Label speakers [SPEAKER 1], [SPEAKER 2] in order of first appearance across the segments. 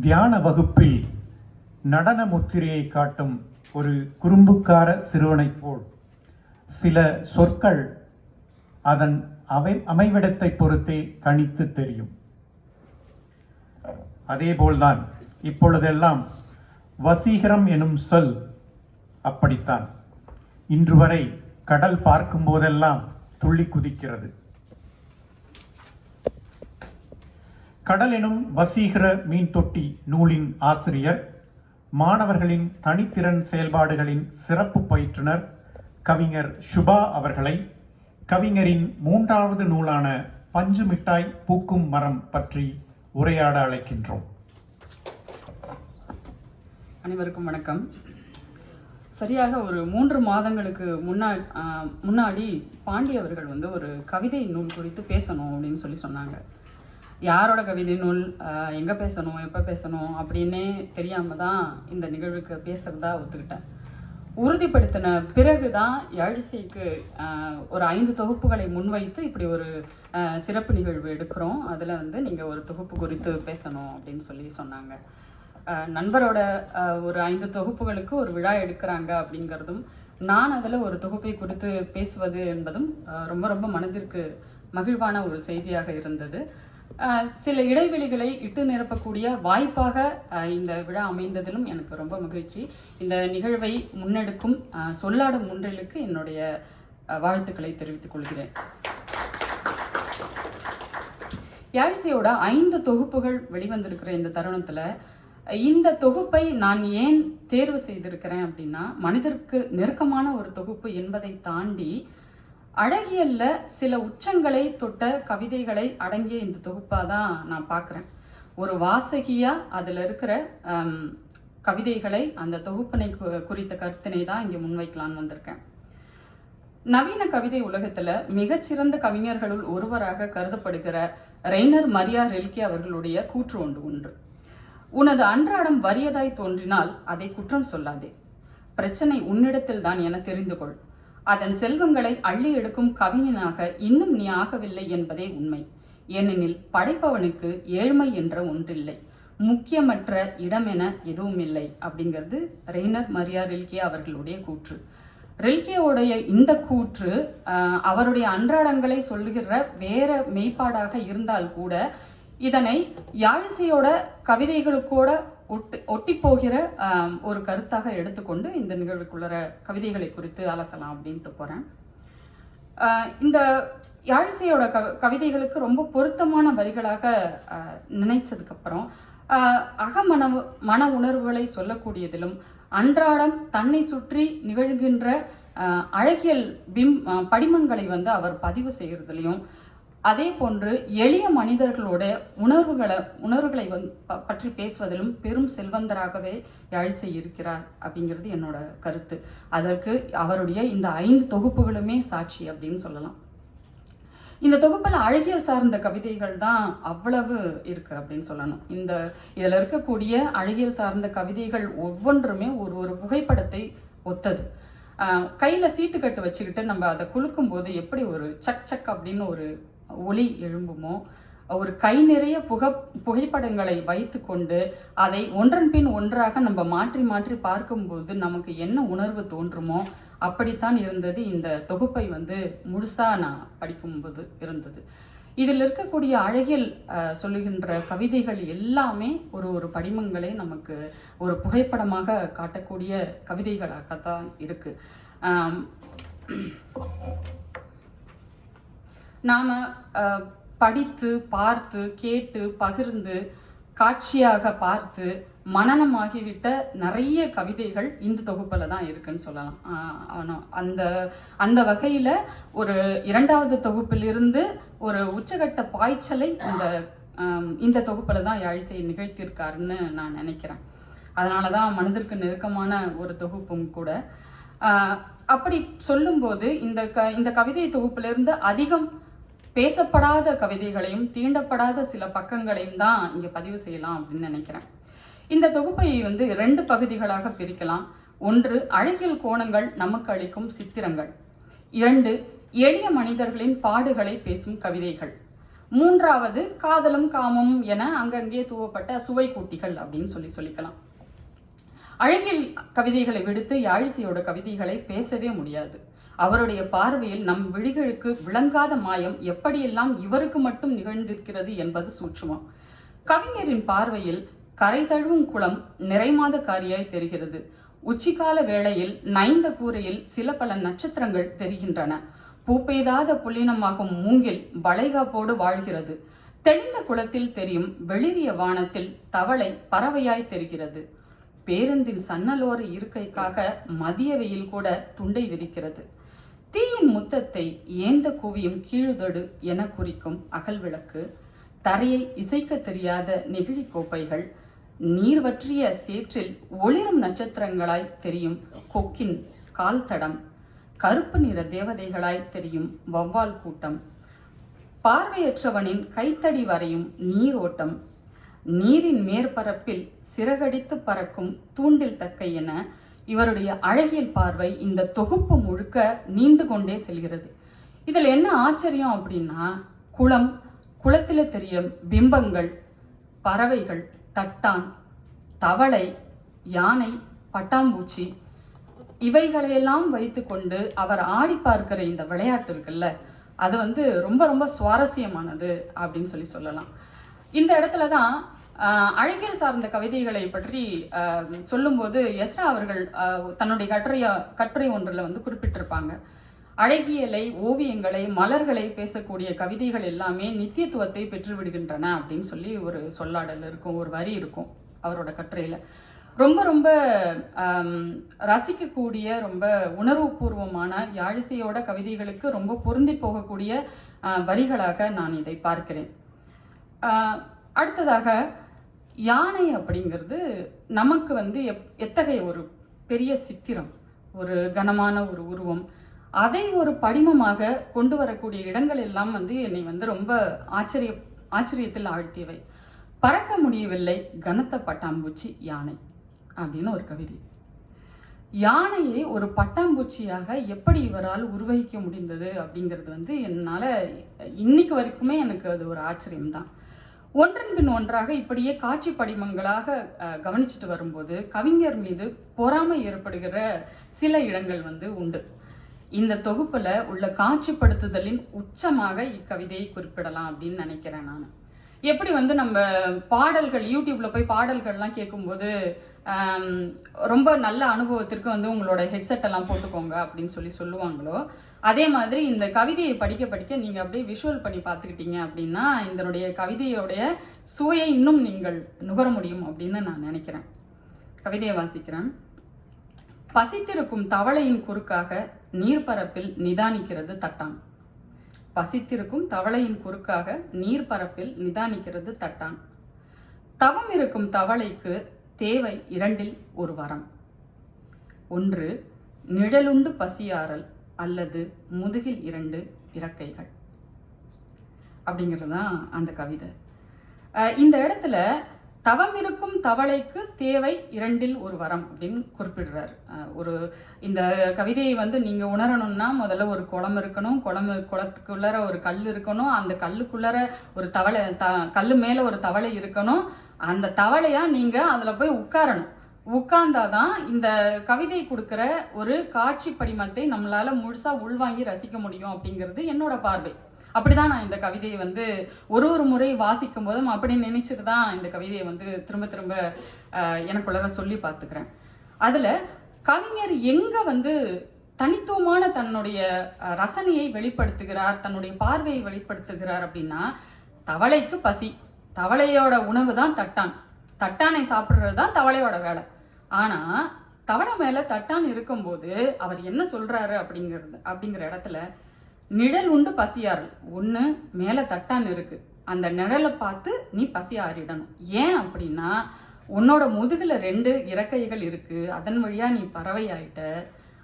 [SPEAKER 1] தியான வகுப்பில் நடன முத்திரையை காட்டும் ஒரு குறும்புக்கார சிறுவனைப் போல் சில சொற்கள் அதன் அமைவிடத்தை பொறுத்தே தனித்து தெரியும். அதேபோல்தான் இப்பொழுதெல்லாம் வசீகரம் எனும் சொல் அப்படித்தான். இன்று வரை கடல் பார்க்கும் போதெல்லாம் துள்ளி குதிக்கிறது. கடல் எனும் வசீகர மீன் தொட்டி நூலின் ஆசிரியர், மாணவர்களின் தனித்திறன் செயல்பாடுகளின் சிறப்பு பயிற்றுனர் கவிஞர் சுபா அவர்களை கவிஞரின் 3வது நூலான பஞ்சு மிட்டாய் பூக்கும் மரம் பற்றி உரையாட அழைக்கின்றோம்.
[SPEAKER 2] அனைவருக்கும் வணக்கம். சரியாக ஒரு 3 மாதங்களுக்கு முன்னாடி பாண்டி அவர்கள் ஒரு கவிதை நூல் குறித்து பேசணும் அப்படின்னு சொன்னாங்க. யாரோட கவிதை நூல், எங்கே பேசணும், எப்போ பேசணும் அப்படின்னே தெரியாமல் தான் இந்த நிகழ்வுக்கு பேசுறதா ஒத்துக்கிட்டேன். உறுதிப்படுத்தின பிறகுதான் யாழிசைக்கு ஒரு 5 தொகுப்புகளை முன்வைத்து இப்படி ஒரு சிறப்பு நிகழ்வு எடுக்கிறோம். அதில் நீங்கள் ஒரு தொகுப்பு குறித்து பேசணும் அப்படின்னு சொன்னாங்க. நண்பரோட ஒரு 5 தொகுப்புகளுக்கு ஒரு விழா எடுக்கிறாங்க அப்படிங்கிறதும், நான் அதில் ஒரு தொகுப்பை குறித்து பேசுவது என்பதும் ரொம்ப ரொம்ப மனதிற்கு மகிழ்வான ஒரு செய்தியாக இருந்தது. சில இடைவெளிகளை இட்டு நிரப்பக்கூடிய வாய்ப்பாக இந்த விழா அமைந்ததிலும் எனக்கு ரொம்ப மகிழ்ச்சி. இந்த நிகழ்வை முன்னெடுக்கும் சொல்லாடும் முன்றிலுக்கு என்னுடைய வாழ்த்துக்களை தெரிவித்துக் கொள்கிறேன். யாழிசையோட 5 தொகுப்புகள் வெளிவந்திருக்கிற இந்த தருணத்துல இந்த தொகுப்பை நான் ஏன் தேர்வு செய்திருக்கிறேன் அப்படின்னா, மனிதருக்கு நெருக்கமான ஒரு தொகுப்பு என்பதை தாண்டி அழகியல்ல சில உச்சங்களை தொட்ட கவிதைகளை அடங்கிய இந்த தொகுப்பா தான் நான் பார்க்குறேன். ஒரு வாசகியா அதுல இருக்கிற கவிதைகளை, அந்த தொகுப்பினை குறித்த கருத்தினை தான் இங்கே முன்வைக்கலான்னு வந்திருக்கேன். நவீன கவிதை உலகத்துல மிகச்சிறந்த கவிஞர்களுள் ஒருவராக கருதப்படுகிற ரெய்னர் மரியா ரில்கே அவர்களுடைய கூற்று ஒன்று. உனது அன்றாடம் வறியதாய் தோன்றினால் அதை குற்றம் சொல்லாதே. பிரச்சனை உன்னிடத்தில் தான் என தெரிந்து கொள். அதன் செல்வங்களை அள்ளி எடுக்கும் கவிஞனாக இன்னும் நீ ஆகவில்லை என்பதே உண்மை. ஏனெனில் படைப்பவனுக்கு ஏழ்மை என்ற ஒன்றில்லை, முக்கியமற்ற இடம் என எதுவும் இல்லை அப்படிங்கிறது ரெய்னர் மரியா ரில்கே அவர்களுடைய கூற்று. ரில்கேவுடைய இந்த கூற்று அவருடைய அன்றாடங்களை சொல்லுகிற வேற மெய்ப்பாடாக இருந்தால் கூட இதனை யாழிசையோட கவிதைகளுக்கூட ஒட்டி போகிற ஒரு கருத்தாக எடுத்துக்கொண்டு இந்த நிகழ்வுக்குள்ள கவிதைகளை குறித்து அலசலாம் அப்படின்ட்டு போறேன். இந்த யாழிசையோட கவிதைகளுக்கு ரொம்ப பொருத்தமான வரிகளாக நினைச்சதுக்கு அப்புறம் மன உணர்வுகளை சொல்லக்கூடியதிலும், அன்றாடம் தன்னை சுற்றி நிகழ்கின்ற அழகியல் படிமங்களை அவர் பதிவு செய்கிறதுலையும், அதே போன்று எளிய மனிதர்களோட உணர்வுகளை பற்றி பேசுவதிலும் பெரும் செல்வந்தராகவே யாழிசை இருக்கிறார் அப்படிங்கிறது என்னோட கருத்து. அதற்கு அவருடைய இந்த 5 தொகுப்புகளுமே சாட்சி அப்படின்னு சொல்லலாம். இந்த தொகுப்பில் அழகியல் சார்ந்த கவிதைகள் தான் அவ்வளவு இருக்கு அப்படின்னு சொல்லணும். இதுல இருக்கக்கூடிய அழகியல் சார்ந்த கவிதைகள் ஒவ்வொன்றுமே ஒரு புகைப்படத்தை ஒத்தது. கையில சீட்டு கட்டு வச்சுக்கிட்டு நம்ம அதை குலுக்கும் போது எப்படி ஒரு சக் சக் அப்படின்னு ஒரு ஒளி எழும்புமோ, ஒரு கை நிறைய புகைப்படங்களை வைத்து கொண்டு அதை ஒன்றன் பின் ஒன்றாக நம்ம மாற்றி மாற்றி பார்க்கும்போது நமக்கு என்ன உணர்வு தோன்றுமோ அப்படித்தான் இருந்தது இந்த தொகுப்பை முழுசா நான் படிக்கும்போது இருந்தது. இதில் இருக்கக்கூடிய அழகியல் சொல்லுகின்ற கவிதைகள் எல்லாமே ஒரு படிமங்களை நமக்கு ஒரு புகைப்படமாக காட்டக்கூடிய கவிதைகளாகத்தான் இருக்கு. நாம படித்து, பார்த்து, கேட்டு, பகிர்ந்து, காட்சியாக பார்த்து மனனமாகிவிட்ட நிறைய கவிதைகள் இந்த தொகுப்புல தான் இருக்குன்னு சொல்லலாம். அந்த வகையில ஒரு 2வது தொகுப்பிலிருந்து ஒரு உச்சகட்ட பாய்ச்சலை இந்த தொகுப்புல தான் யாழிசை நிகழ்த்தியிருக்காருன்னு நான் நினைக்கிறேன். அதனாலதான் மனதிற்கு நெருக்கமான ஒரு தொகுப்பும் கூட. அப்படி சொல்லும்போது இந்த கவிதை தொகுப்பிலிருந்து அதிகம் பேசப்படாத கவிதைகளையும் தீண்டப்படாத சில பக்கங்களையும் தான் இங்க பதிவு செய்யலாம் அப்படின்னு நினைக்கிறேன். இந்த தொகுப்பை 2 பகுதிகளாக பிரிக்கலாம். 1, அழகியல் கோணங்கள் நமக்கு அளிக்கும் சித்திரங்கள். 2, எளிய மனிதர்களின் பாடுகளை பேசும் கவிதைகள். மூன்றாவது காதலும் காமமும் என அங்கங்கே தூவப்பட்ட சுவை கூட்டிகள் அப்படின்னு சொல்லிக்கலாம். அழகியல் கவிதைகளை விடுத்து யாழிசையோட கவிதைகளை பேசவே முடியாது. அவருடைய பார்வையில் நம் விழிகளுக்கு விளங்காத மாயம் எப்படியெல்லாம் இவருக்கு மட்டும் நிகழ்ந்திருக்கிறது என்பது சூட்சுமம். கவிஞரின் பார்வையில் கரை தழுவும் குளம் நிறைமாத காரியாய் தெரிகிறது. உச்சிகால வேளையில் நைந்த கூரையில் சில பல நட்சத்திரங்கள் தெரிகின்றன. பூ பெய்தாத புல்லினமாகும் மூங்கில் வளைகாப்போடு வாழ்கிறது. தெளிந்த குளத்தில் தெரியும் வெளிரிய வானத்தில் தவளை பறவையாய் தெரிகிறது. பேருந்தின் சன்னலோர இருக்கைக்காக மதிய வெயில் கூட துண்டை விரிக்கிறது. தீயின் முத்தத்தை ஏந்த குவியும் கீழுதடு என குறிக்கும் அகல் விளக்கு, தரையை இசைக்க தெரியாத நெகிழி கோப்பைகள், நீர் வற்றிய சேற்றில் ஒளிரும் நட்சத்திரங்களாய் தெரியும் கொக்கின் கால் தடம், கருப்பு நிற தேவதைகளாய் தெரியும் வௌவால் கூட்டம், பார்வையற்றவனின் கைத்தடி வரையும் நீரோட்டம், நீரின் மேற்பரப்பில் சிறகடித்து பறக்கும் தூண்டில் தக்கை என இவருடைய அழகியல் பார்வை இந்த தொகுப்பு முழுக்க நீண்டு கொண்டே செல்கிறது. இதில் என்ன ஆச்சரியம் அப்படின்னா, குளத்தில தெரியும் பிம்பங்கள், பறவைகள், தட்டான், தவளை, யானை, பட்டாம்பூச்சி இவைகளையெல்லாம் வைத்து கொண்டு அவர் ஆடி பார்க்கிற இந்த விளையாட்டு இருக்குல்ல, அது ரொம்ப ரொம்ப சுவாரஸ்யமானது அப்படின்னு சொல்லலாம். இந்த இடத்துலதான் அழகியல் சார்ந்த கவிதைகளை பற்றி சொல்லும்போது எஸ்ரா அவர்கள் தன்னுடைய கட்டுரை ஒன்றில் குறிப்பிட்டிருப்பாங்க. அழகியலை, ஓவியங்களை, மலர்களை பேசக்கூடிய கவிதைகள் எல்லாமே நித்தியத்துவத்தை பெற்று விடுகின்றன அப்படின்னு சொல்லி ஒரு சொல்லாடல் இருக்கும், ஒரு வரி இருக்கும் அவரோட கட்டுரையில. ரொம்ப ரொம்ப ரசிக்கக்கூடிய, ரொம்ப உணர்வுபூர்வமான யாழிசையோட கவிதைகளுக்கு ரொம்ப பொருந்தி போகக்கூடிய வரிகளாக நான் இதை பார்க்கிறேன். அடுத்ததாக யானை அப்படிங்கிறது நமக்கு எத்தகைய ஒரு பெரிய சித்திரம், ஒரு கனமான ஒரு உருவம், அதை ஒரு படிமமாக கொண்டு வரக்கூடிய இடங்கள் எல்லாம் என்னை ரொம்ப ஆச்சரியத்தில் ஆழ்த்தியவை. பறக்க முடியவில்லை கனத்த பட்டாம்பூச்சி யானை அப்படின்னு ஒரு கவிதை. யானையை ஒரு பட்டாம்பூச்சியாக எப்படி இவரால் உருவகிக்க முடிந்தது அப்படிங்கிறது என்னால இன்னைக்கு வரைக்குமே எனக்கு அது ஒரு ஆச்சரியம்தான். ஒன்றன் பின் ஒன்றாக இப்படியே காட்சி படிமங்களாக கவனிச்சுட்டு வரும்போது கவிஞர் மீது பொறாமை ஏற்படுகிற சில இடங்கள் உண்டு. இந்த தொகுப்புல உள்ள காட்சிப்படுத்துதலின் உச்சமாக இக்கவிதையை குறிப்பிடலாம் அப்படின்னு நினைக்கிறேன் நான். எப்படி நம்ம பாடல்கள் யூடியூப்ல போய் பாடல்கள்லாம் கேட்கும்போது ரொம்ப நல்ல அனுபவத்திற்கு உங்களோட ஹெட்செட் எல்லாம் போட்டுக்கோங்க அப்படின்னு சொல்லுவாங்களோ, அதே மாதிரி இந்த கவிதையை படிக்க படிக்க நீங்க அப்படியே விஷுவல் பண்ணி பார்த்துக்கிட்டீங்க அப்படின்னா இதனுடைய கவிதையோடைய சுவையை இன்னும் நீங்கள் நுகர முடியும் அப்படின்னு நான் நினைக்கிறேன். கவிதையை வாசிக்கிறேன். பசித்திருக்கும் தவளையின் குறுக்காக நீர்பரப்பில் நிதானிக்கிறது தட்டான். பசித்திருக்கும் தவளையின் குறுக்காக நீர்பரப்பில் நிதானிக்கிறது தட்டான். தவம் இருக்கும் தவளைக்கு தேவை இரண்டில் ஒரு வரம். ஒன்று நிழலுண்டு பசியாறல், அல்லது முதுகில் 2 இறக்கைகள் அப்படிங்கிறது தான் அந்த கவிதை. இந்த இடத்துல தவம் இருக்கும் தவளைக்கு தேவை 2இல் ஒரு வரம் அப்படின்னு குறிப்பிடுறாரு. இந்த கவிதையை நீங்க உணரணும்னா முதல்ல ஒரு குளம் இருக்கணும், குளத்துக்குள்ளர ஒரு கல் இருக்கணும், அந்த கல்லுக்குள்ளர ஒரு தவளை, கல்லு மேல ஒரு தவளை இருக்கணும், அந்த தவளையா நீங்க அதுல போய் உட்காரணும். உட்கார்ந்தாதான் இந்த கவிதை கொடுக்கிற ஒரு காட்சி படிமத்தை நம்மளால முழுசா உள்வாங்கி ரசிக்க முடியும் அப்படிங்கிறது என்னோட பார்வை. அப்படிதான் நான் இந்த கவிதையை ஒரு முறை வாசிக்கும் போதும் அப்படி நினைச்சிட்டு தான் இந்த கவிதையை திரும்ப திரும்ப எனக்குள்ள சொல்லி பார்த்துக்கிறேன். அதுல கவிஞர் எங்க தனித்துவமான தன்னுடைய ரசனையை வெளிப்படுத்துகிறார், தன்னுடைய பார்வையை வெளிப்படுத்துகிறார் அப்படின்னா, தவளைக்கு பசி, தவளையோட உணவு தான் தட்டான், தட்டானை சாப்பிடுறது தான் தவளையோட வேலை. ஆனா தவளை மேல தட்டான் இருக்கும்போது அவர் என்ன சொல்றாரு அப்படிங்கிற இடத்துல, நிழல் உண்டு பசியாறல். ஒண்ணு மேல தட்டான் இருக்கு, அந்த நிழலை பார்த்து நீ பசி ஆறிடணும். ஏன் அப்படின்னா உன்னோட முதுகுல 2 இறக்கைகள் இருக்கு, அதன் வழியா நீ பறவை ஆயிட்ட,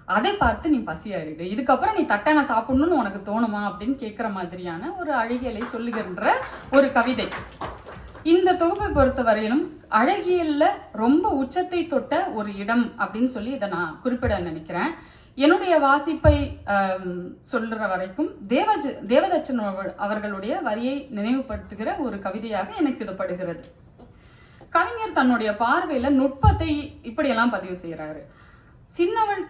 [SPEAKER 2] அதை பார்த்து நீ பசி ஆறிடு, இதுக்கப்புறம் நீ தட்டானை சாப்பிடணும்னு உனக்கு தோணுமா அப்படின்னு கேட்கிற மாதிரியான ஒரு அழகியலை சொல்லுகின்ற ஒரு கவிதை. இந்த தொகுப்பை பொறுத்த வரையிலும் அழகியல்ல ரொம்ப உச்சத்தை தொட்ட ஒரு இடம் அப்படின்னு சொல்லி இதை நான் குறிப்பிட நினைக்கிறேன். என்னுடைய வாசிப்பை சொல்ற வரைக்கும் தேவதச்சன் அவர்களுடைய வரியை நினைவுபடுத்துகிற ஒரு கவிதையாக எனக்கு இது படுகிறது. கவிஞர் தன்னுடைய பார்வையில நுட்பத்தை இப்படியெல்லாம் பதிவு செய்யறாரு. சின்னவள்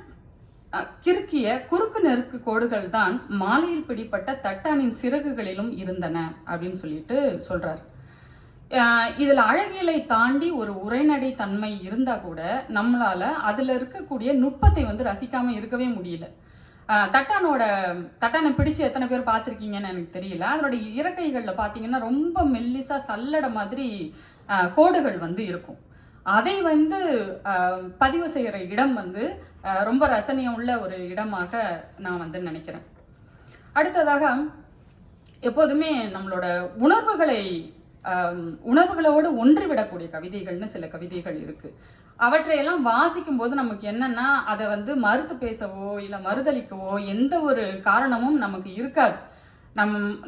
[SPEAKER 2] கிறுக்கிய குறுக்கு நெருக்கு கோடுகள் தான் மாலையில் பிடிப்பட்ட தட்டானின் சிறகுகளிலும் இருந்தன அப்படின்னு சொல்லிட்டு சொல்றாரு. இதுல அழகியலை தாண்டி ஒரு உரைநடை தன்மை இருந்தா கூட நம்மளால அதுல இருக்கக்கூடிய நுட்பத்தை வந்து ரசிக்காம இருக்கவே முடியல. தட்டானை பிடிச்சு எத்தனை பேர் பார்த்திருக்கீங்கன்னு எனக்கு தெரியல. அதனுடைய இறக்கைகள்ல பாத்தீங்கன்னா ரொம்ப மெல்லிசா சல்லடை மாதிரி கோடுகள் வந்து இருக்கும். அதை வந்து பதிவு செய்யற இடம் வந்து ரொம்ப ரசனையம் உள்ள ஒரு இடமாக நான் வந்து நினைக்கிறேன். அடுத்ததாக எப்போதுமே நம்மளோட உணர்வுகளோடு ஒன்றிவிடக்கூடிய கவிதைகள்னு சில கவிதைகள் இருக்கு. அவற்றையெல்லாம் வாசிக்கும் போது நமக்கு என்னன்னா அதை வந்து மறுத்து பேசவோ இல்ல மறுதளிக்கவோ எந்த ஒரு காரணமும் நமக்கு இருக்காது.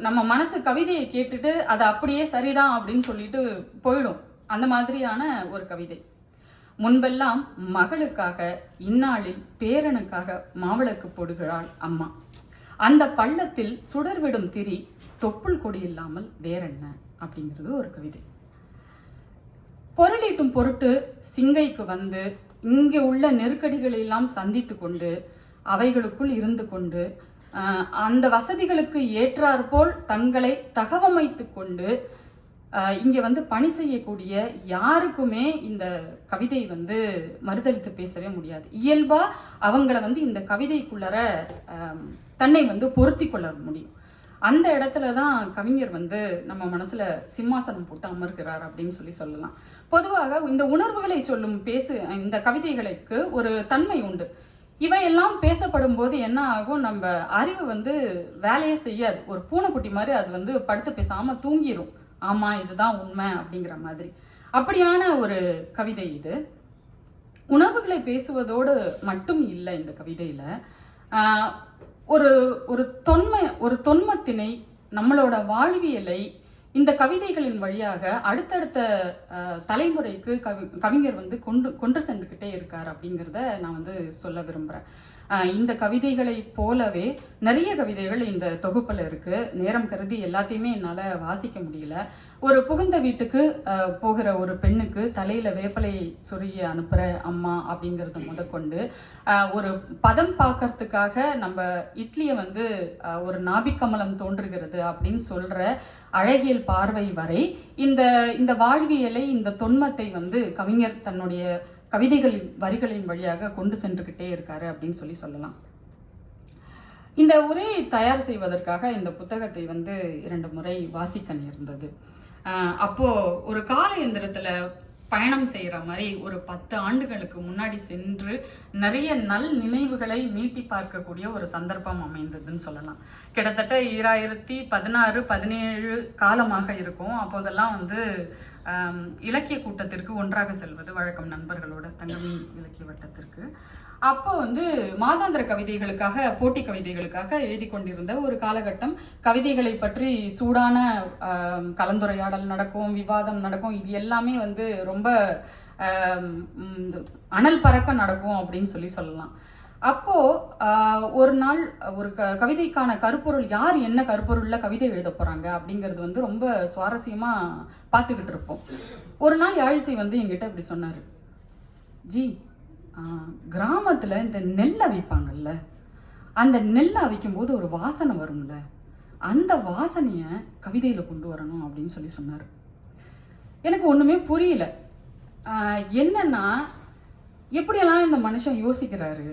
[SPEAKER 2] நம்ம மனசு கவிதையை கேட்டுட்டு அது அப்படியே சரிதான் அப்படின்னு சொல்லிட்டு போயிடும். அந்த மாதிரியான ஒரு கவிதை. முன்பெல்லாம் மகளுக்காக இந்நாளில் பேரனுக்காக மாவிளக்கு போடுகிறாள் அம்மா. அந்த பள்ளத்தில் சுடர்விடும் திரி தொப்புள் கொடி இல்லாமல் வேறென்ன அப்படிங்கிறது ஒரு கவிதை. பொருளீட்டும் பொருட்டு சிங்கைக்கு வந்து இங்கே உள்ள நெருக்கடிகளை எல்லாம் சந்தித்து கொண்டு அவைகளுக்குள் இருந்து கொண்டு அந்த வசதிகளுக்கு ஏற்றாற்போல் தங்களை தகவமைத்து கொண்டு இங்க வந்து பணி செய்யக்கூடிய யாருக்குமே இந்த கவிதை வந்து மறுதளித்து பேசவே முடியாது. இயல்பா அவங்கள வந்து இந்த கவிதைக்குள்ளர தன்னை வந்து பொருத்தி கொள்ள முடியும். அந்த இடத்துலதான் கவிஞர் வந்து நம்ம மனசுல சிம்மாசனம் போட்டு அமர்கிறார் அப்படின்னு சொல்லலாம். பொதுவாக இந்த உணர்வுகளை சொல்லும் இந்த கவிதைகளுக்கு ஒரு தன்மை உண்டு. இவையெல்லாம் பேசப்படும் போது என்ன ஆகும், நம்ம அறிவு வந்து வேலையே செய்யாது. ஒரு பூனைக்குட்டி மாதிரி அது வந்து படுத்து பேசாம தூங்கிரும். ஆமா இதுதான் உண்மை அப்படிங்கிற மாதிரி. அப்படியான ஒரு கவிதை இது. உணர்வுகளை பேசுவதோடு மட்டும் இல்லை இந்த கவிதையில. ஒரு தொன்மத்தினை நம்மளோட வாழ்வியலை இந்த கவிதைகளின் வழியாக அடுத்தடுத்த தலைமுறைக்கு கவிஞர் வந்து கொண்டு சென்றுகிட்டே இருக்கார் அப்படிங்கிறத நான் வந்து சொல்ல விரும்புறேன். இந்த கவிதைகளை போலவே நிறைய கவிதைகள் இந்த தொகுப்புல இருக்கு. நேரம் கருதி எல்லாத்தையுமே என்னால வாசிக்க முடியல. ஒரு புகுந்த வீட்டுக்கு போகிற ஒரு பெண்ணுக்கு தலையில வேப்பலை சொருகி அனுப்புற அம்மா அப்படிங்கறத முதற்கொண்டு ஒரு பதம் பார்க்கறதுக்காக நம்ம இட்லியை வந்து ஒரு நாபிக்கமலம் தோன்றுகிறது அப்படின்னு சொல்ற அழகியல் பார்வை வரை இந்த வாழ்வியலை இந்த தொன்மத்தை வந்து கவிஞர் தன்னுடைய கவிதைகளின் வரிகளின் வழியாக கொண்டு சென்றுகிட்டே இருக்காரு அப்படின்னு சொல்லலாம். இந்த உரையை தயார் செய்வதற்காக இந்த புத்தகத்தை வந்து 2 முறை வாசிக்க நேர்ந்தது. அப்போ ஒரு கால இயந்திரத்துல பயணம் செய்யற மாதிரி ஒரு 10 ஆண்டுகளுக்கு முன்னாடி சென்று நிறைய நல் நினைவுகளை மீட்டி பார்க்கக்கூடிய ஒரு சந்தர்ப்பம் அமைந்ததுன்னு சொல்லலாம். கிட்டத்தட்ட 2016-17 காலமாக இருக்கும். அப்போதெல்லாம் வந்து இலக்கிய கூட்டத்திற்கு ஒன்றாக செல்வது வழக்கம், நண்பர்களோட தங்கமீன் இலக்கிய வட்டத்திற்கு. அப்போ வந்து மாதாந்திர கவிதைகளுக்காக, போட்டி கவிதைகளுக்காக எழுதி கொண்டிருந்த ஒரு காலகட்டம். கவிதைகளை பற்றி சூடான கலந்துரையாடல் நடக்கும், விவாதம் நடக்கும். இது எல்லாமே வந்து ரொம்ப அனல் பறக்க நடக்கும் அப்படின்னு சொல்லலாம். அப்போ ஒரு நாள் ஒரு கவிதைக்கான கருப்பொருள், யார் என்ன கருப்பொருள்ல கவிதை எழுத போறாங்க அப்படிங்கிறது வந்து ரொம்ப சுவாரஸ்யமா பார்த்துக்கிட்டு இருப்போம். ஒரு நாள் யாழிசை வந்து என்கிட்ட இப்படி சொன்னாரு, ஜி கிராமத்துல இந்த நெல்லை வைப்பாங்கல்ல, அந்த நெல்லை அவிக்கும் போது ஒரு வாசனை வரும்ல, அந்த வாசனைய கவிதையில கொண்டு வரணும் அப்படின்னு சொன்னாரு. எனக்கு ஒண்ணுமே புரியல. என்னன்னா எப்படியெல்லாம் இந்த மனுஷன் யோசிக்கிறாரு,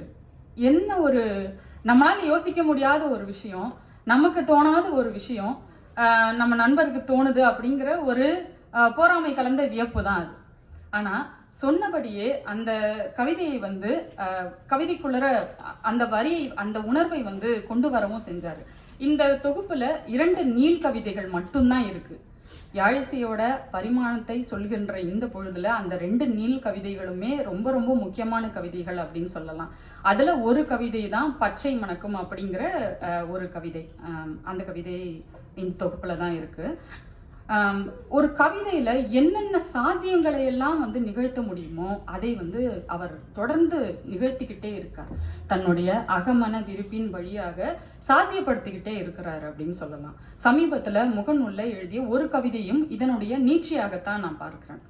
[SPEAKER 2] என்ன ஒரு நம்மளால யோசிக்க முடியாத ஒரு விஷயம், நமக்கு தோணாத ஒரு விஷயம் நம்ம நண்பருக்கு தோணுது அப்படிங்கிற ஒரு போராமை கலந்த வியப்பு தான் அது. ஆனா சொன்னபடியே அந்த கவிதையை வந்து கவிதைக்குள்ளர அந்த வரியை, அந்த உணர்வை வந்து கொண்டு வரவும் செஞ்சாரு. இந்த தொகுப்புல 2 நீள் கவிதைகள் மட்டும்தான் இருக்கு. யாழிசையோட பரிமாணத்தை சொல்கின்ற இந்த பொழுதுல அந்த 2 நீள் கவிதைகளுமே ரொம்ப ரொம்ப முக்கியமான கவிதைகள் அப்படின்னு சொல்லலாம். அதுல ஒரு கவிதை தான் பச்சை மணக்கும் அப்படிங்கிற ஒரு கவிதை. அந்த கவிதை இந்த தொகுப்புல தான் இருக்கு. ஒரு கவிதையில என்னென்ன சாத்தியங்களை எல்லாம் வந்து நிகழ்த்த முடியுமோ அதை வந்து அவர் தொடர்ந்து நிகழ்த்திக்கிட்டே இருக்கார். தன்னுடைய அகமன விருப்பின் வழியாக சாத்தியப்படுத்திக்கிட்டே இருக்கிறார் அப்படின்னு சொல்லலாம். சமீபத்துல முகநூல்ல எழுதிய ஒரு கவிதையும் இதனுடைய நீட்சியாகத்தான் நான் பார்க்கிறேன்.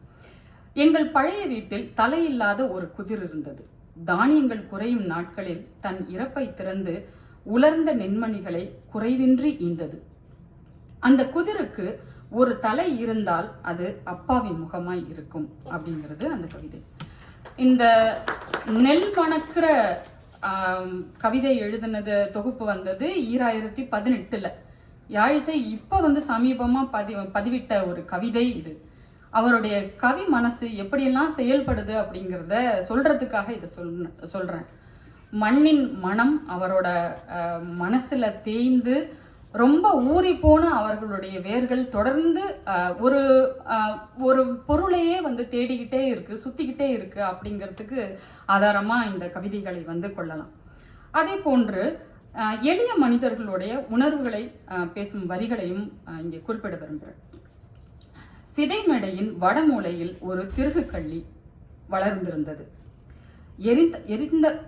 [SPEAKER 2] எங்கள் பழைய வீட்டில் தலையில்லாத ஒரு குதிர் இருந்தது. தானியங்கள் குறையும் நாட்களில் தன் இறப்பை திறந்து உலர்ந்த நெண்மணிகளை குறைவின்றி ஈந்தது. அந்த குதிருக்கு ஒரு தலை இருந்தால் அது அப்பாவின் முகமாய் இருக்கும் அப்படிங்கிறது அந்த கவிதை. இந்த நெல் மணக்கிற கவிதை எழுதினது தொகுப்பு வந்தது 2018. யாழிசை இப்ப வந்து சமீபமா பதிவிட்ட ஒரு கவிதை இது. அவருடைய கவி மனசு எப்படியெல்லாம் செயல்படுது அப்படிங்கிறத சொல்றதுக்காக இதை சொல்றேன். மண்ணின் மனம் அவரோட மனசுல தேய்ந்து ரொம்ப ஊறி போன அவர்களுடைய வேர்கள் தொடர்ந்து ஒரு பொருளையே வந்து தேடிக்கிட்டே இருக்கு, சுத்திக்கிட்டே இருக்கு அப்படிங்கிறதுக்கு ஆதாரமா இந்த கவிதைகளை வந்து கொள்ளலாம். அதே போன்று எளிய மனிதர்களுடைய உணர்வுகளை பேசும் வரிகளையும் இங்கே குறிப்பிட விரும்புகிறேன். சிதைமேடையின் வடமூலையில் ஒரு திருகு கள்ளி வளர்ந்திருந்தது.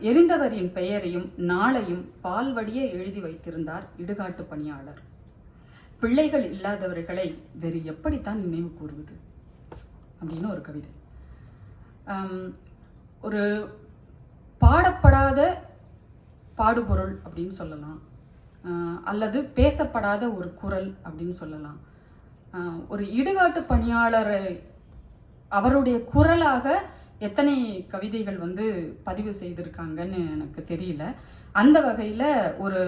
[SPEAKER 2] எரிந்தவரின் பெயரையும் நாளையும் பால்வடிய எழுதி வைத்திருந்தார் இடுகாட்டு பணியாளர். பிள்ளைகள் இல்லாதவர்களை வேறு எப்படித்தான் நினைவு கூறுவது அப்படின்னு ஒரு கவிதை. ஒரு பாடப்படாத பாடுபொருள் அப்படின்னு சொல்லலாம், அல்லது பேசப்படாத ஒரு குரல் அப்படின்னு சொல்லலாம். ஒரு இடுகாட்டு பணியாளரை அவருடைய குரலாக எத்தனை கவிதைகள் வந்து பதிவு செய்திருக்காங்கன்னு எனக்கு தெரியல. அந்த வகையில ஒரு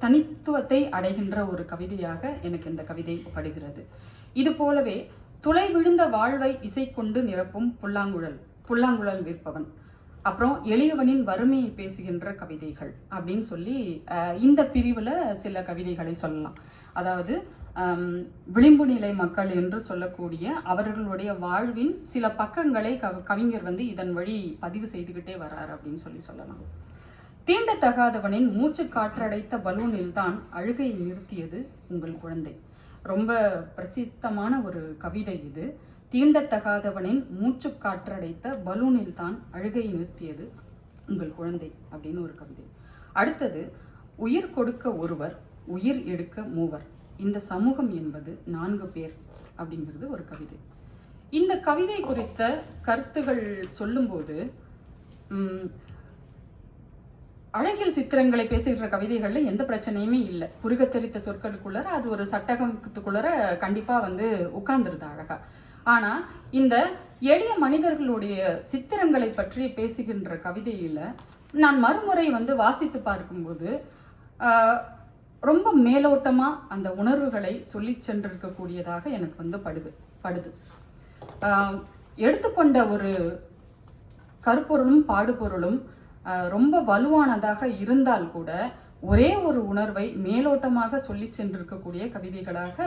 [SPEAKER 2] தனித்துவத்தை அடைகின்ற ஒரு கவிதையாக எனக்கு இந்த கவிதை படுகிறது. இது போலவே துளை விழுந்த வாழ்வை இசை கொண்டு நிரப்பும் புல்லாங்குழல் விற்பவன், அப்புறம் எளியவனின் வறுமையை பேசுகின்ற கவிதைகள் அப்படின்னு சொல்லி இந்த பிரிவுல சில கவிதைகளை சொல்லலாம். அதாவது விளிம்பு நிலை மக்கள் என்று சொல்லக்கூடிய அவர்களுடைய வாழ்வின் சில பக்கங்களை கவிஞர் வந்து இதன் வழி பதிவு செய்துகிட்டே வர்றார் அப்படின்னு சொல்லலாம். தீண்டத்தகாதவனின் மூச்சு காற்றடைத்த பலூனில் தான் அழுகையை நிறுத்தியது உங்கள் குழந்தை. ரொம்ப பிரசித்தமான ஒரு கவிதை இது. தீண்டத்தகாதவனின் மூச்சு காற்றடைத்த பலூனில் தான் அழுகையை நிறுத்தியது உங்கள் குழந்தை அப்படின்னு ஒரு கவிதை. அடுத்தது, உயிர் கொடுக்க ஒருவர், உயிர் எடுக்க மூவர், இந்த சமூகம் என்பது 4 பேர் அப்படிங்கிறது ஒரு கவிதை. இந்த கவிதை குறித்த கருத்துகள் சொல்லும்போது அழகியல் சித்திரங்களை பேசுகிற கவிதைகள்ல எந்த பிரச்சனையுமே இல்லை. புரிக தெரித்த சொற்களுக்குள்ளர அது ஒரு சட்டகத்துக்குள்ளர கண்டிப்பா வந்து உட்கார்ந்துருது அழகா. ஆனா இந்த எளிய மனிதர்களுடைய சித்திரங்களை பற்றி பேசுகின்ற கவிதையில நான் மறுமுறை வந்து வாசித்து பார்க்கும்போது ரொம்ப மேலோட்டமா அந்த உணர்வுகளை சொல்லி சென்றிருக்கக்கூடியதாக எனக்கு வந்து படுது. எடுத்துக்கொண்ட ஒரு கருப்பொருளும் பாடுபொருளும் ரொம்ப வலுவானதாக இருந்தால் கூட ஒரே ஒரு உணர்வை மேலோட்டமாக சொல்லி சென்றிருக்கக்கூடிய கவிதைகளாக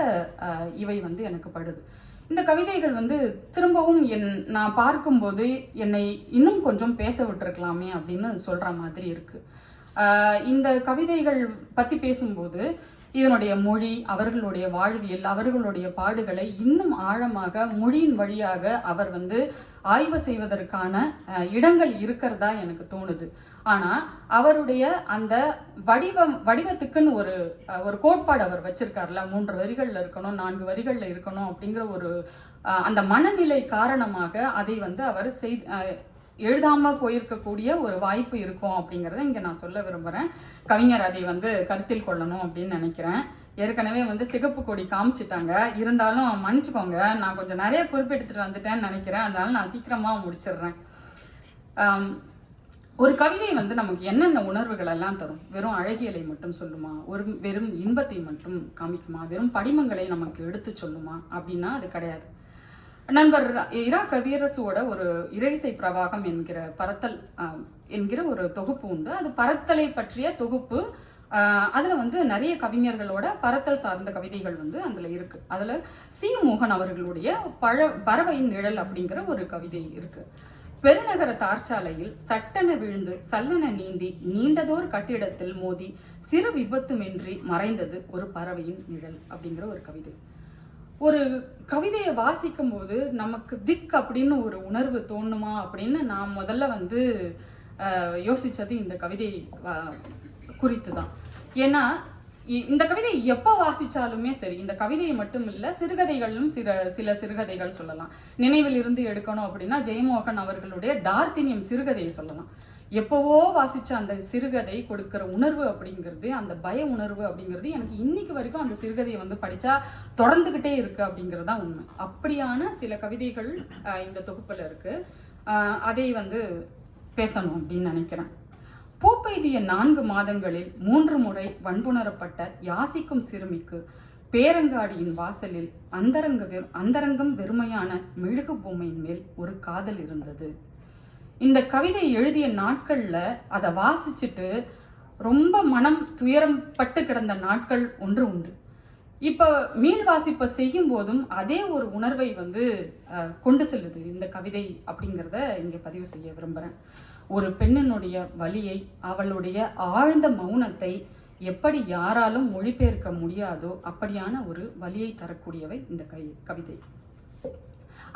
[SPEAKER 2] இவை வந்து எனக்கு படுது. இந்த கவிதைகள் வந்து திரும்பவும் நான் பார்க்கும்போது என்னை இன்னும் கொஞ்சம் பேச விட்டுருக்கலாமே அப்படின்னு சொல்ற மாதிரி இருக்கு. இந்த கவிதைகள் பத்தி பேசும்போது இதனுடைய மொழி, அவர்களுடைய வாழ்வியல், அவர்களுடைய பாடுகளை இன்னும் ஆழமாக மொழியின் வழியாக அவர் வந்து ஆய்வு செய்வதற்கான இடங்கள் இருக்கிறதா எனக்கு தோணுது. ஆனா அவருடைய அந்த வடிவத்துக்குன்னு ஒரு கோட்பாடு அவர் வச்சிருக்காருல, 3 வரிகள்ல இருக்கணும், 4 வரிகள்ல இருக்கணும் அப்படிங்கிற ஒரு அந்த மனநிலை காரணமாக அதை வந்து அவர் எழுதாம போயிருக்கக்கூடிய ஒரு வாய்ப்பு இருக்கும் அப்படிங்கறத இங்க நான் சொல்ல விரும்புறேன். கவிஞர் அதை வந்து கருத்தில் கொள்ளணும் அப்படின்னு நினைக்கிறேன். ஏற்கனவே வந்து சிகப்பு கொடி காமிச்சிட்டாங்க, இருந்தாலும் மன்னிச்சுக்கோங்க, நான் கொஞ்சம் நிறைய குறிப்பெடுத்துட்டு வந்துட்டேன்னு நினைக்கிறேன். அதனால நான் சீக்கிரமா முடிச்சிடுறேன். ஒரு கவிதை வந்து நமக்கு என்னென்ன உணர்வுகள் எல்லாம் தரும்? வெறும் அழகியலை மட்டும் சொல்லுமா? வெறும் இன்பத்தை மட்டும் காமிக்குமா? வெறும் படிமங்களை நமக்கு எடுத்து சொல்லுமா அப்படின்னா அது கிடையாது. நண்பர் இரா கவியரசுவோட ஒரு இறைசை பிரவாகம் என்கிற ஒரு தொகுப்பு உண்டு. அது பரத்தலை பற்றிய தொகுப்பு. அதுல வந்து நிறைய கவிஞர்களோட பரத்தல் சார்ந்த கவிதைகள் வந்து அதுல இருக்கு. அதுல சி மோகன் அவர்களுடைய பறவையின் நிழல் அப்படிங்கிற ஒரு கவிதை இருக்கு. பெருநகர தார்ச்சாலையில் சட்டென விழுந்து சல்லென நீந்தி நீண்டதோர் கட்டிடத்தில் மோதி சிறு விபத்துமின்றி மறைந்தது ஒரு பறவையின் நிழல் அப்படிங்கிற ஒரு கவிதை. ஒரு கவிதையை வாசிக்கும் போது நமக்கு திக் அப்படின்னு ஒரு உணர்வு தோணுமா அப்படின்னு நான் முதல்ல வந்து யோசிச்சது இந்த கவிதை குறித்து தான். ஏன்னா இந்த கவிதை எப்ப வாசிச்சாலுமே சரி, இந்த கவிதையை மட்டும் இல்ல, சிறுகதைகளும் சில சிறுகதைகள் சொல்லலாம். நினைவில் இருந்து எடுக்கணும் அப்படின்னா ஜெயமோகன் அவர்களுடைய டார்த்தினியம் சிறுகதையை சொல்லலாம். எப்பவோ வாசிச்ச அந்த சிறுகதை கொடுக்கிற உணர்வு அப்படிங்கிறது, அந்த பய உணர்வு அப்படிங்கிறது எனக்கு இன்னைக்கு வரைக்கும் அந்த சிறுகதையை வந்து படிச்சா தொடர்ந்துகிட்டே இருக்கு அப்படிங்கிறது தான் உண்மை. அப்படியான சில கவிதைகள் இந்த தொகுப்புல இருக்கு. அதை வந்து பேசணும் அப்படின்னு நினைக்கிறேன். பூப்பெய்திய 4 மாதங்களில் 3 முறை வன்புணரப்பட்ட யாசிக்கும் சிறுமிக்கு பேரங்காடியின் வாசலில் அந்தரங்கம் வெறுமையான மெழுகு பொம்மையின் மேல் ஒரு காதல் இருந்தது. இந்த கவிதை எழுதிய நாட்கள்ல அதை வாசிச்சுட்டு ரொம்ப மனம் துயரம் பட்டு கிடந்த நாட்கள் ஒன்று உண்டு. இப்ப மீள் வாசிப்பை செய்யும் போதும் அதே ஒரு உணர்வை வந்து கொண்டு செல்லுது இந்த கவிதை அப்படிங்கிறத இங்க பதிவு செய்ய விரும்புறேன். ஒரு பெண்ணினுடைய வலியை, அவளுடைய ஆழ்ந்த மௌனத்தை எப்படி யாராலும் மொழிபெயர்க்க முடியாதோ அப்படியான ஒரு வலியை தரக்கூடியவை இந்த கவிதை.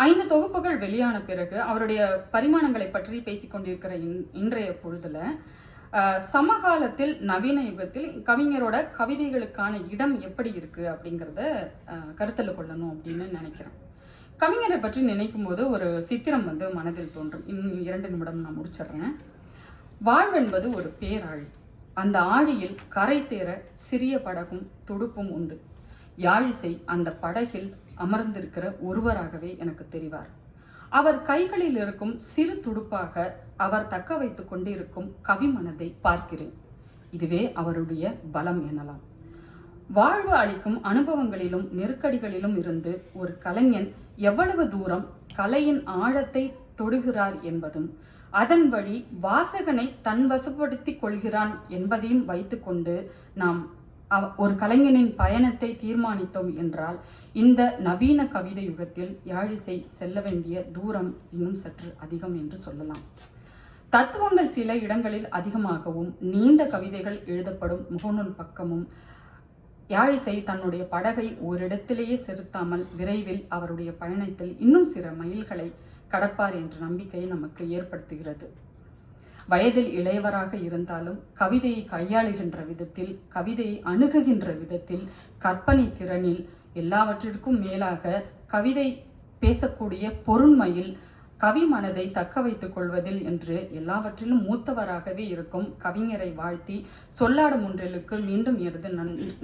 [SPEAKER 2] 5 தொகுப்புகள் வெளியான பிறகு அவருடைய பரிமாணங்களை பற்றி பேசிக்கொண்டிருக்கிற இன்றைய பொழுதுல சமகாலத்தில் நவீன யுகத்தில் கவிஞரோட கவிதைகளுக்கான இடம் எப்படி இருக்கு அப்படிங்கிறத கருத்துல கொள்ளணும் அப்படின்னு நினைக்கிறேன். கவிஞரை பற்றி நினைக்கும் போது ஒரு சித்திரம் வந்து மனதில் தோன்றும். இன்னும் 2 நிமிடம் நான் முடிச்சிடுறேன். வாழ்வென்பது ஒரு பேராழி. அந்த ஆழியில் கரை சேர சிறிய படகும் துடுப்பும் உண்டு. யாழிசை அந்த படகில் அமர்ந்திருக்கிற ஒருவராகவே எனக்கு தெரிவார். அவர் கைகளில் இருக்கும் சிறு துடுப்பாக அவர் தக்க வைத்துக் கொண்டிருக்கும் கவி மனதை பார்க்கிறேன். இதுவே அவருடைய பலம் எனலாம். வாழ்வு அளிக்கும் அனுபவங்களிலும் நெருக்கடிகளிலும் இருந்து ஒரு கலைஞன் எவ்வளவு தூரம் கலையின் ஆழத்தை தொடுகிறார் என்பதும் அதன் வழி வாசகனை தன் வசப்படுத்திக் கொள்கிறான் என்பதையும் வைத்துக்கொண்டு நாம் ஒரு கலைஞனின் பயணத்தை தீர்மானித்தோம் என்றால் இந்த நவீன கவிதை யுகத்தில் யாழிசை செல்ல வேண்டிய தூரம் இன்னும் சற்று அதிகம் என்று சொல்லலாம். தத்துவங்கள் சில இடங்களில் அதிகமாகவும் நீண்ட கவிதைகள் எழுதப்படும் முகநூல் பக்கமும் யாழிசை தன்னுடைய படகை ஓரிடத்திலேயே செலுத்தாமல் விரைவில் அவருடைய பயணத்தில் இன்னும் சில மைல்களை கடப்பார் என்ற நம்பிக்கையை நமக்கு ஏற்படுத்துகிறது. வயதில் இளையவராக இருந்தாலும் கவிதையை கையாளுகின்ற விதத்தில், கவிதையை அணுகுகின்ற விதத்தில், கற்பனை திறனில், எல்லாவற்றிற்கும் மேலாக கவிதை பேசக்கூடிய பொருண்மையில், கவி மனதை தக்க வைத்துக் கொள்வதில் என்று எல்லாவற்றிலும் மூத்தவராகவே இருக்கும் கவிஞரை வாழ்த்தி சொல்லாடும் ஒன்றிலுக்கு மீண்டும் எனது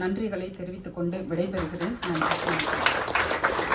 [SPEAKER 2] நன்றிகளை தெரிவித்துக் கொண்டு விடைபெறுகிறேன். நன்றி.